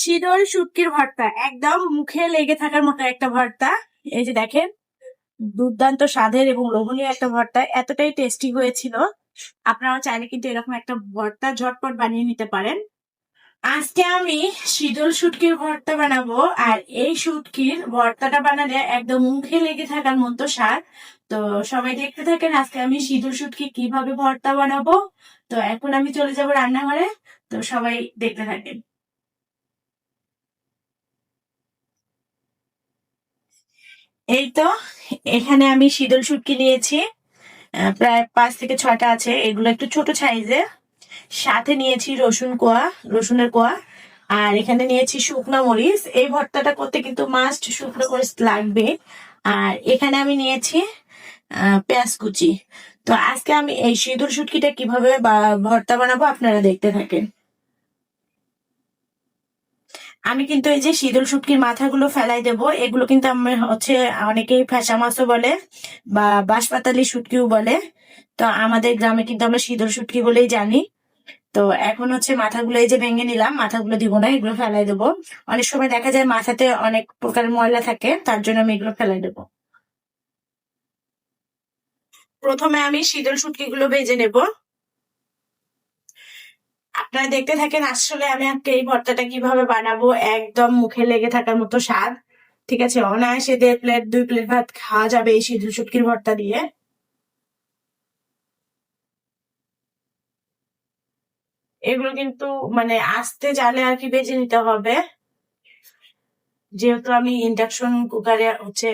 শীতল শুটকির ভর্তা একদম মুখে লেগে থাকার মতো একটা ভর্তা। এই যে দেখেন, দুর্দান্ত স্বাদের এবং লোভনীয় একটা ভর্তা, এতটাই টেস্টি হয়েছিল। আপনারা চাইলে কিন্তু এরকম একটা ভর্তা ঝটপট বানিয়ে নিতে পারেন। আজকে আমি শীতল শুটকির ভর্তা বানাবো, আর এই শুটকির ভর্তাটা বানালে একদম মুখে লেগে থাকার মতো স্বাদ। তো সবাই দেখতে থাকেন আজকে আমি শীতল শুটকি কিভাবে ভর্তা বানাবো। তো এখন আমি চলে যাব রান্নাঘরে, তো সবাই দেখতে থাকেন। এই তো, এখানে আমি শীতল শুটকি নিয়েছি। প্রায় 5 থেকে 6টা আছে, এগুলো একটু ছোট সাইজের। সাথে নিয়েছি রসুনের কোয়া। আর এখানে নিয়েছি শুকনো মরিচ, এই ভর্তাটা করতে কিন্তু মাস্ট শুকনো মরিচ লাগবে। আর এখানে আমি নিয়েছি পেঁয়াজ কুচি। তো আজকে আমি এই শীতল শুটকিটা কিভাবে ভর্তা বানাবো আপনারা দেখতে থাকেন। আমি কিন্তু এই যে শীতল শুটকির মাথাগুলো ফেলাই দেব, এগুলো কিন্তু আমার হচ্ছে অনেকেই ফ্যাসা মাছও বলে বা বাঁশপাতালি শুটকিও বলে। তো আমাদের গ্রামে কিন্তু আমরা শীতল শুটকি বলেই জানি। তো এখন হচ্ছে মাথাগুলো এই যে ভেঙে নিলাম, মাথাগুলো দিব না, এগুলো ফেলাই দেবো। অনেক সময় দেখা যায় মাথাতে অনেক প্রকার ময়লা থাকে, তার জন্য আমি এগুলো ফেলাই দেবো। প্রথমে আমি শীতল শুটকি গুলো ভেজে নেব। আপনারা দেখতে থাকেন, আসলে আমি আজকে এই ভর্তাটা কিভাবে বানাবো, একদম মুখে লেগে থাকার মতো স্বাদ। ঠিক আছে, অনায়াসে 1.5 প্লেট 2 প্লেট ভাত খাওয়া যাবে এই শীতল শুটকির ভর্তা দিয়ে। এগুলো কিন্তু মানে আস্তে জালে আর কি ভেজে নিতে হবে, যেহেতু আমি ইন্ডাকশন কুকারে হচ্ছে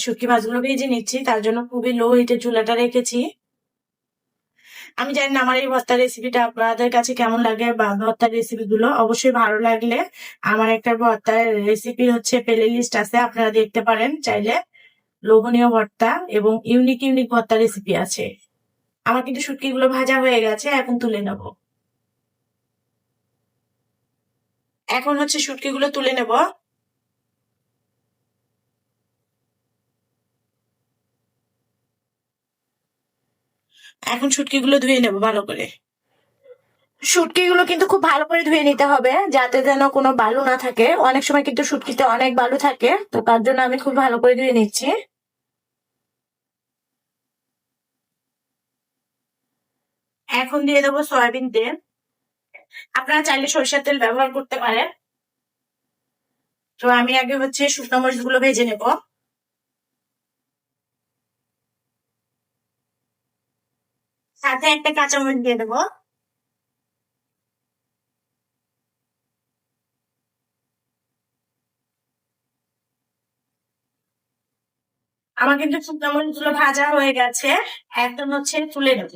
শুটকি মাছগুলো ভেজে নিচ্ছি, তার জন্য খুবই লো হিটে চুলাটা রেখেছি। আমি জানি না আমার এই ভর্তার রেসিপিটা আপনাদের কাছে কেমন লাগে, বা ভর্তার রেসিপি গুলো অবশ্যই ভালো লাগলে আমার একটা ভর্তার রেসিপি হচ্ছে প্লে লিস্ট আছে, আপনারা দেখতে পারেন চাইলে। লোভনীয় ভর্তা এবং ইউনিক ইউনিক ভর্তা রেসিপি আছে। আমার কিন্তু শুটকি গুলো ভাজা হয়ে গেছে, এখন তুলে নেব। এখন হচ্ছে শুটকি গুলো তুলে নেব। এখন শুটকি গুলো ধুয়ে নেব ভালো করে। শুটকি গুলো কিন্তু খুব ভালো করে ধুয়ে নিতে হবে, যাতে যেন কোনো বালু না থাকে। অনেক সময় কিন্তু শুটকিতে অনেক বালু থাকে, তো তার জন্য আমি খুব ভালো করে ধুয়ে নিচ্ছি। এখন দিয়ে দেবো সয়াবিন তেল। আপনারা চাইলে সরিষার তেল ব্যবহার করতে পারেন। তো আমি আগে হচ্ছে শুকনো মরিচ গুলো ভেজে নেব। সাথে একটা কাঁচামরিচ দিয়ে দেবো। আমার কিন্তু শুকনো মরিচ গুলো ভাজা হয়ে গেছে, একদম হচ্ছে তুলে নেব।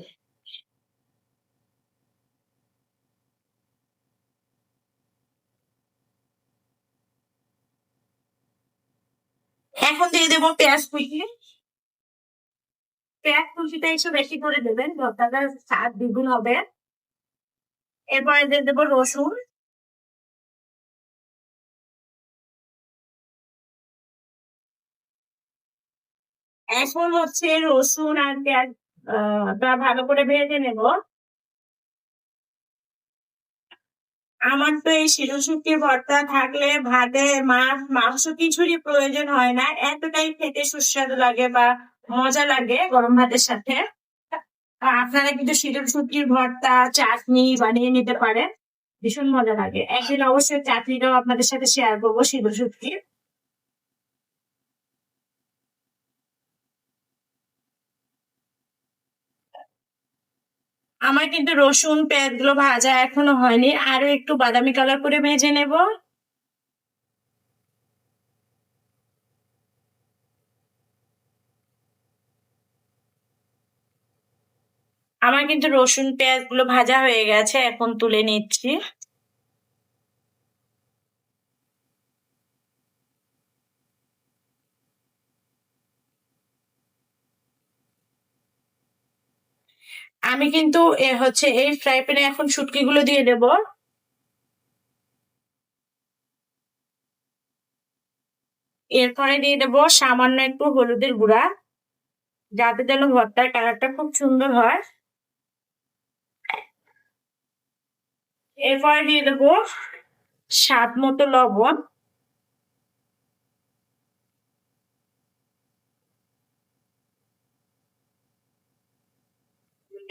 এখন দিয়ে দেবো পেঁয়াজ কুচি। পেঁয়াজ কুচিটা একটু বেশি করে দেবেন, ভর্তাটার স্বাদ দ্বিগুণ হবে। এরপরে দিয়ে দেবো রসুন। এখন হচ্ছে রসুন আর পেঁয়াজ ভালো করে ভেজে নেব। আমার তো এই শীতল শুটকির ভর্তা থাকলে ভাতে মাছ মাংস কিছুরই প্রয়োজন হয় না, এতটাই খেতে সুস্বাদু লাগে বা মজা লাগে গরম ভাতের সাথে। আপনারা কিন্তু শীতল শুটকির ভর্তা চাটনি বানিয়ে নিতে পারেন, ভীষণ মজা লাগে। একদিন অবশ্যই চাটনিটাও আপনাদের সাথে শেয়ার করবো শীতল শুটকির। আমার কিন্তু রসুন পেঁয়াজ গুলো ভাজা এখনো হয়নি, আরো একটু বাদামি কালার করে ভেজে নেব। আমার কিন্তু রসুন পেঁয়াজ গুলো ভাজা হয়ে গেছে, এখন তুলে নিচ্ছি। আমি কিন্তু হচ্ছে এই ফ্রাই প্যানে এখন শুটকি গুলো দিয়ে দেব। এরপরে দিয়ে দেব সামান্য একটু হলুদের গুঁড়া, যাতে যেন ভর্তার কালারটা খুব সুন্দর হয়। এরপরে দিয়ে দেবো স্বাদ মতো লবণ,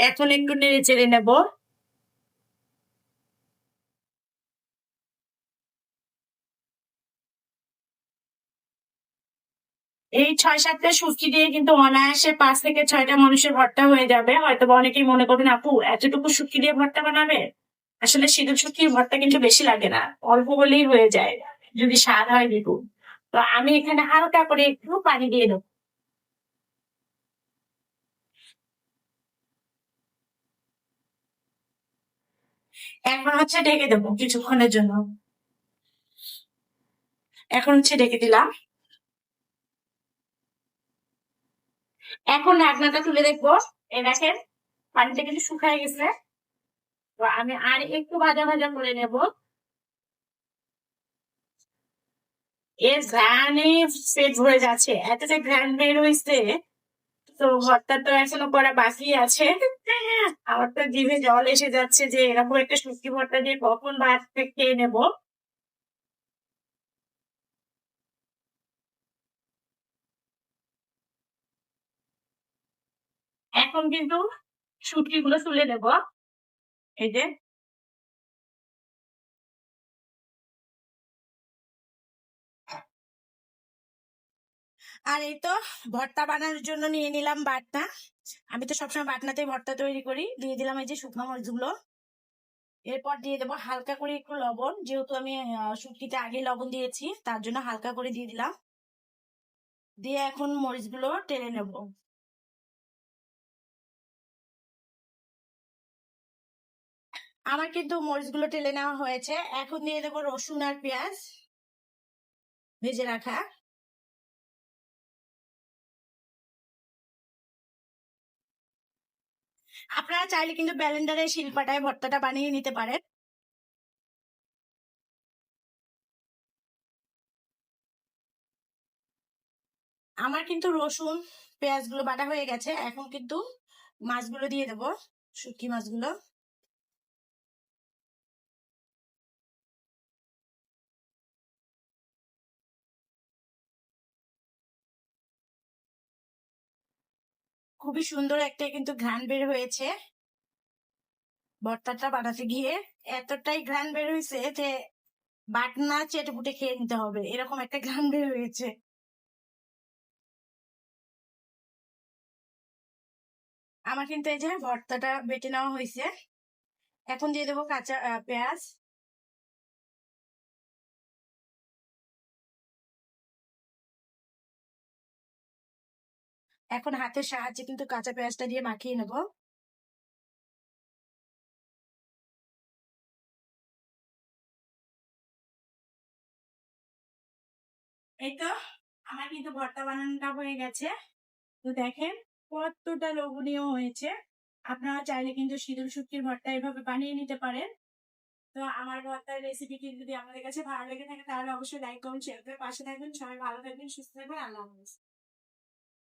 এখন একটু নেড়ে চেড়ে নেব। এই 6-7টা শুটকি দিয়ে কিন্তু অনায়াসে 5 থেকে 6টা মানুষের ভর্তা হয়ে যাবে। হয়তো বা অনেকেই মনে করবেন আপু এতটুকু শুটকি দিয়ে ভর্তা বানাবে। আসলে শীতল শুটকির ভর্তা কিন্তু বেশি লাগে না, অল্প হলেই হয়ে যায় যদি স্বাদ হয় দ্বিগুণ। তো আমি এখানে হালকা করে একটু পানি দিয়ে দেবো। এখন হচ্ছে ঢেকে দেবো কিছুক্ষণের জন্য। এখন হচ্ছে ঢেকে দিলাম। এখন ঢাকনাটা তুলে দেখবো। এই দেখেন পানিটা কিন্তু শুকায় গেছে। তো আমি আর একটু ভাজা ভাজা করে নেব। এর ঘ্রাণে পেট ভরে যাচ্ছে, এত যে ঘ্রাণ বের হয়েছে। তো ভর্তা তো এখনো করা বাকি আছে। আমার তো জিভে জল এসে যাচ্ছে যে এরকম একটা শুটকি ভর্তা দিয়ে কখন ভাত খেয়ে নেব। এখন কিন্তু শুটকি গুলো তুলে নেব। এই যে, আর এই তো ভর্তা বানানোর জন্য নিয়ে নিলাম বাটনা। আমি তো সবসময় বাটনাতেই ভর্তা তৈরি করি। দিয়ে দিলাম এই যে শুকনো মরিচগুলো। এরপর দিয়ে দেবো হালকা করে একটু লবণ, যেহেতু আমি শুটকিতে আগে লবণ দিয়েছি তার জন্য হালকা করে দিয়ে দিলাম। দিয়ে এখন মরিচগুলো টেলে নেব। আমার কিন্তু মরিচগুলো টেলে নেওয়া হয়েছে। এখন দিয়ে দেবো রসুন আর পেঁয়াজ ভেজে রাখা। আপনারা চাইলে কিন্তু ব্লেন্ডারে শিলপাটায় ভর্তাটা বানিয়ে নিতে পারেন। আমার কিন্তু রসুন পেঁয়াজ গুলো বাটা হয়ে গেছে। এখন কিন্তু মাছগুলো দিয়ে দেবো, শুটকি মাছগুলো। খুবই সুন্দর একটা কিন্তু ঘ্রাণ বের হয়েছে ভর্তাটা বানাতে গিয়ে। এতটাই ঘ্রাণ বের হয়েছে যে বাটনা চেটেপুটে খেয়ে নিতে হবে, এরকম একটা ঘ্রাণ বের হয়েছে। আমার কিন্তু এই যে ভর্তাটা বেটে নেওয়া হয়েছে। এখন দিয়ে দেবো কাঁচা পেঁয়াজ। এখন হাতের সাহায্যে কিন্তু কাঁচা পেঁয়াজটা দিয়ে মাখিয়ে নেব। এই তো আমার কিন্তু ভর্তা বানানোটা হয়ে গেছে। তো দেখেন কতটা লোভনীয় হয়েছে। আপনারা চাইলে কিন্তু শীতল শুটকির ভর্তা এভাবে বানিয়ে নিতে পারেন। তো আমার ভর্তার রেসিপিটি যদি আপনাদের কাছে ভালো লেগে থাকে তাহলে অবশ্যই লাইক কমেন্ট শেয়ার করে পাশে থাকবেন। সবাই ভালো থাকবেন, সুস্থ থাকবেন। আল্লাহ হাফেজ।